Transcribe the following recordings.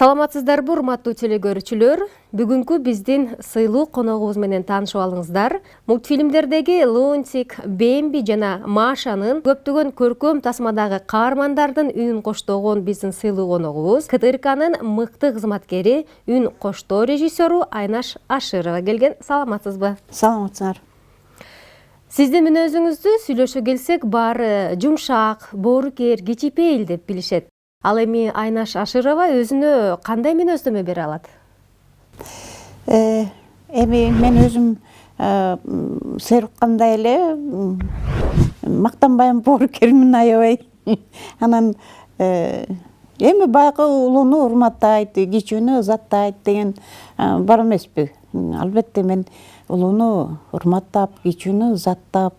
Саламатсыздарбы, урматтуу телекөрүүчүлөр. Бүгүнкү биздин сыйлуу коногубуз менен таанышып алыңыздар. Мультфильмдердеги Лунтик, Бэмби жана Машанын көптөгөн көркөм тасмадагы каармандардын үнүн коштогон биздин сыйлуу коногубуз КТРКнын мыкты кызматкери, үн коштоо режиссеру Айнаш Аширова келген. Саламатсызбы? Саламатсыздар. Сиздин мүнөзүңүздү сүйлөшө келсек, баары жумшак, боорукер, кичипейил деп билишет. Ал эми Айнаш Аширова өзүнө кандай мүнөздөмө бере алат? Эми мен өзүм сыйыр уккандай эле мактанбайм, боорукермин, аябай. Анан эми баягы улууну урматтайт, кичүүнү ызаттайт деген бар эмеспи? Албетте мен улууну урматтап, кичүүнү ызаттап,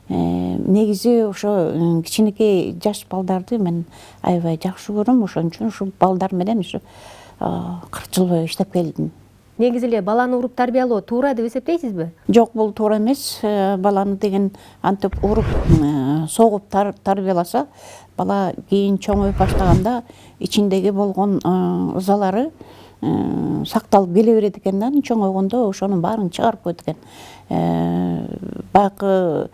негизи ошо кичинекей жаш балдарды мен аябай жакшы көрөм. Ошон үчүн ушул балдар менен ушу 40 жыл бою иштеп келдим. Негизи эле баланы уруп тарбиялоо туура деп эсептейсизби? Жок, бул туура эмес. Баланы деген антип уруп, согуп тарбияласа, бала кийин чоңоюп баштаганда ичиндеги болгон ызалары сакталып келе берет экен да. Чоңойгондо ошонун баарын чыгарып коет экен. Баягы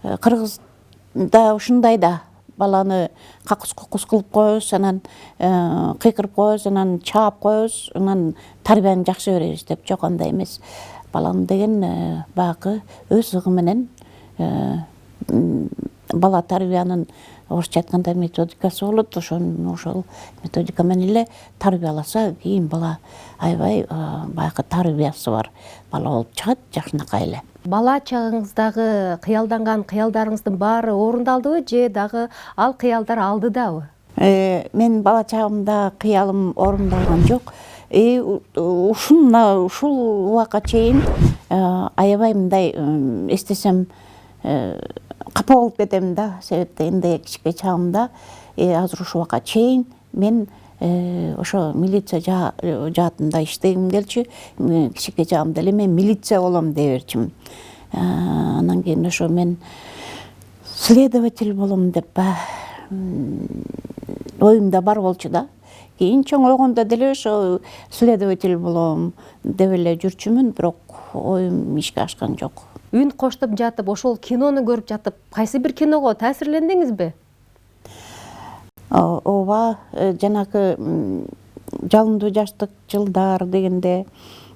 Кыргызда ушундай да, баланы какус-кукус кылып коебуз, анан кыйкырып коебуз, анан чаап коебуз, анан тарбияны жакшы беребиз деп. Жок, андай эмес. Баланы деген баягы өз ыгы менен бала тарбиянын орусча айтканда методикасы болот. Ошол методика менен эле тарбияласа, кийин бала аябай баягы тарбиясы бар бала болуп чыгат, жакшынакай эле. Бала чагыңыздагы кыялданган кыялдарыңыздын баары орундалдыбы же дагы ал кыялдар алдыдабы? Мен бала чагымда кыялым орундалган жок. Ушул убакка чейин аябай мындай эстесем капа болуп кетем да. Себеп дегенде кичике чагымда азыр ушул убакка чейин мен ошо милиция жаатында иштегим келчү. Кичике чагымда эле мен милиция болом деп берчүмүн. Анан кийин ошо мен следователь болом деп оюмда бар болчу да. Кийин чоңойгондо деле ошо следователь болом деп эле жүрчүмүн, бирок оюм ишке ашкан жок. Үн коштоп жатып, ошол кинону көрүп жатып, кайсы бир киного таасирлендиңизби? Ооба, жанагы жалындуу жаштык жылдар дегенде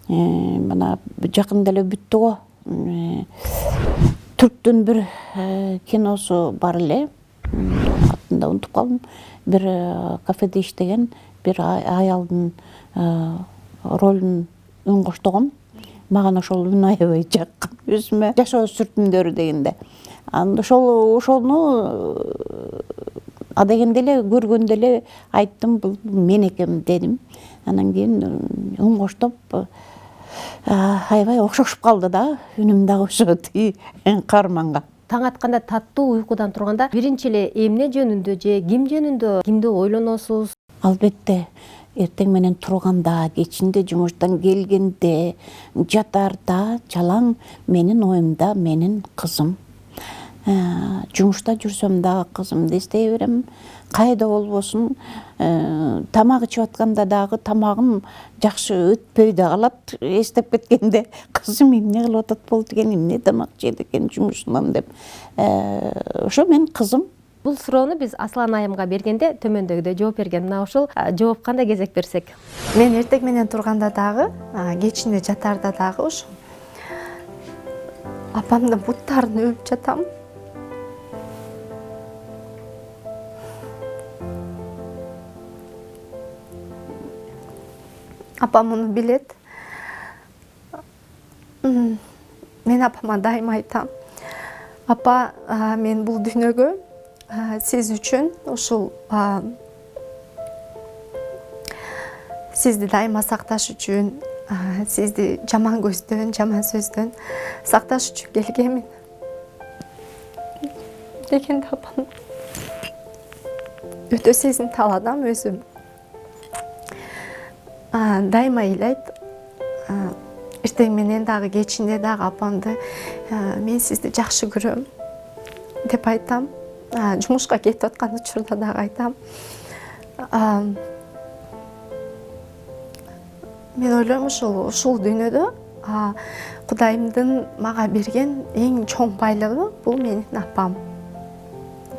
мына жакында эле бүттү го. Түрктүн бир киносу бар эле, атын да унутуп калдым. Бир кафеде иштеген бир аялдын ролун үн коштогом. Мага ошол үн аябай жаккан өзүмө. Жашоо сүртүмдөрү дегенде. Анда ошону адегенде эле көргөндө эле айттым, бул мен экенмин дедим. Анан кийин үн коштоп аябай окшошуп калды да, үнүм дагы ошо каарманга. Таң атканда таттуу уйкудан турганда биринчи эле эмне жөнүндө же ким жөнүндө кимди ойлоносуз? Албетте эртең менен турганда, кечинде жумуштан келгенде, жатарда жалаң менин оюмда менин кызым. Жумушта жүрсөм дагы кызымды эстей берем. Кайда болбосун, тамак ичип атканда дагы тамагым жакшы өтпөй да калат. Эстеп кеткенде кызым эмне кылып атат болду экен, эмне тамак жейт экен жумушунан деп. Ошо мен кызым. Бул суроону биз Аслан айымга бергенде төмөндөгүдөй жооп берген. Мына ушул жооп кандай кезек берсек? Мен эртең менен турганда дагы, кечинде жатарда дагы ошо апамдын буттарын өбүп жатам. Апам муну билет. Мен апама дайыма айтам. Апа, мен бул дүйнөгө сиз үчүн ушул сизди дайыма сакташ үчүн, сизди жаман көздөн, жаман сөздөн сакташ үчүн келгенмин. Дегенде апам өтө сезимтал адам өзү. Дайыма ыйлайт. Эртең менен дагы, кечинде дагы апамды мен сизди жакшы көрөм деп айтам. Жумушка кетип аткан учурда дагы айтам. мен ойлойм ушул дүйнөдө Кудайымдын мага берген эң чоң байлыгы бул менин апам.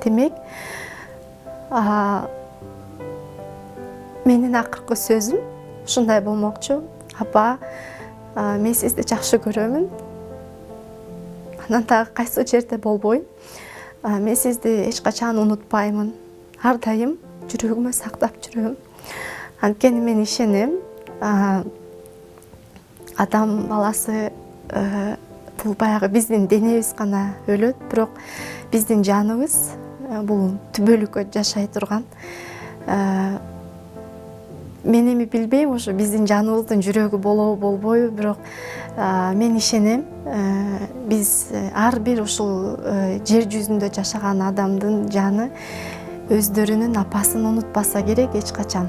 Демек, менин акыркы сөзүм ушундай болмокчу. Апа, мен сизди жакшы көрөмүн. Анан дагы кайсы жерде болбойм. Мен сизди эч качан унутпаймын. Ар дайым жүрөгүмө сактап жүрөм. Анткени мен ишенем, адам баласы бул баягы биздин денебиз гана өлөт, бирок биздин жаныбыз бул түбөлүккө жашай турган. Мен эми билбейм, ошо биздин жаныбыздын жүрөгү болобу болбойбу, бирок мен ишенем, биз ар бир ушул жер жүзүндө жашаган адамдын жаны өздөрүнүн апасын унутпаса керек эч качан.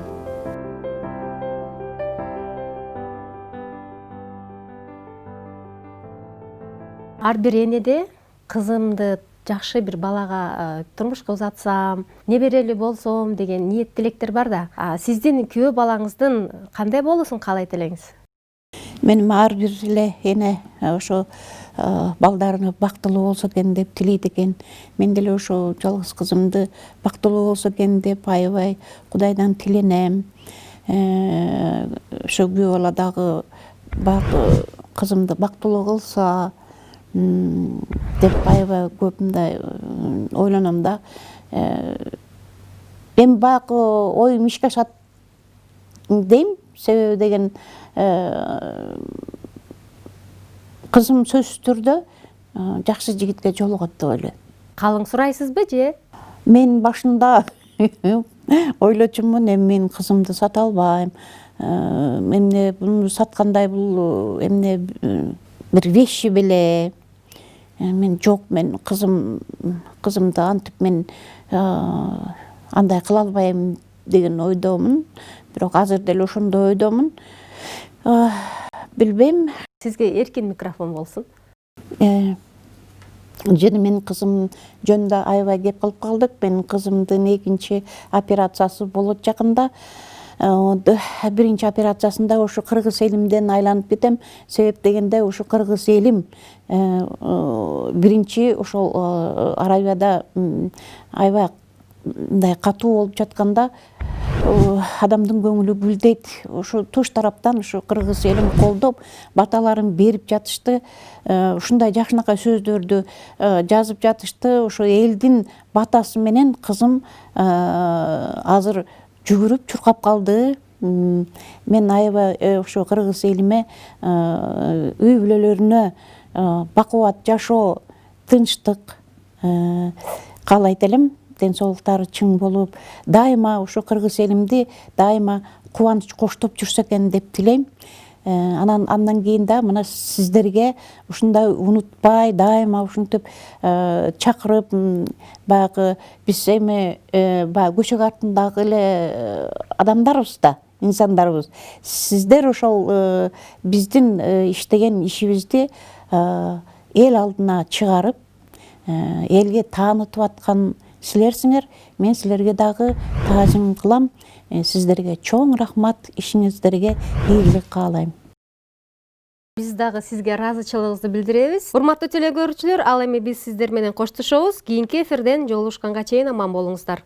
Ар бир энеде кызымды жакшы бир балага турмушка узатсам, неберели болсом деген ниет тилектер бар да. Сиздин күйөө балаңыздын кандай болуусун каалайт элеңиз? Менин ар бир эле эне ошо балдарына бактылуу болсо экен деп тилейт экен. Мен деле ошо жалгыз кызымды бактылуу болсо экен деп аябай Кудайдан тиленем. Ошо күйөө бала дагы кызымды бактылуу кылса деп аябай көп мындай ойлоном да. Эми баягы оюм ишке ашат дейм. Себеби деген кызым сөзсүз түрдө жакшы жигитке жолугат деп ойлойм. Калың сурайсызбы же? Мен башында ойлочумун, эми мен кызымды сата албайм. Эмне буну саткандай бул эмне бир вещи беле. Мен жок, мен кызымды антип мен андай кыла албайм деген ойдомун. Бирок азыр деле ошондой ойдомун. Билбейм. Сизге эркин микрофон болсун. Жана менин кызым жөнүндө аябай кеп кылып калдык. Менин кызымдын экинчи операциясы болот жакында. Биринчи операциясында ошо кыргыз элимден айланып кетем. Себеп дегенде ошо кыргыз элим биринчи ошол Аравияда аябай мындай катуу болуп жатканда адамдын көңүлү гүлдейт. Ошо туш тараптан ошо кыргыз элим колдоп, баталарын берип жатышты. Ушундай жакшынакай сөздөрдү жазып жатышты. Ошо элдин батасы менен кызым азыр жүгүрүп чуркап калды. Мен аябай ошо кыргыз элиме үй бүлөлөрүнө бакубат жашоо, тынчтык каалайт элем. Ден соолуктары чың болуп, дайыма ошо кыргыз элимди дайыма кубаныч коштоп жүрсө экен деп тилейм. Андан кийин да мына сиздерге ушундай унутпай, дайыма ушинтип чакырып, баягы биз эми баягы көчөк артындагы эле адамдарбыз да, инсандарбыз. Сиздер ошол биздин иштеген ишибизди эл алдына чыгарып, элге таанытып аткан силерсиңер. Мен силерге дагы таазим кылам. Сиздерге чоң рахмат, ишиңиздерге ийгилик каалайм. Биз дагы сизге ыраазычылыгыбызды билдиребиз. Урматтуу телекөрүүчүлөр, ал эми биз сиздер менен коштошобуз. Кийинки эфирден жолугушканга чейин аман болуңуздар.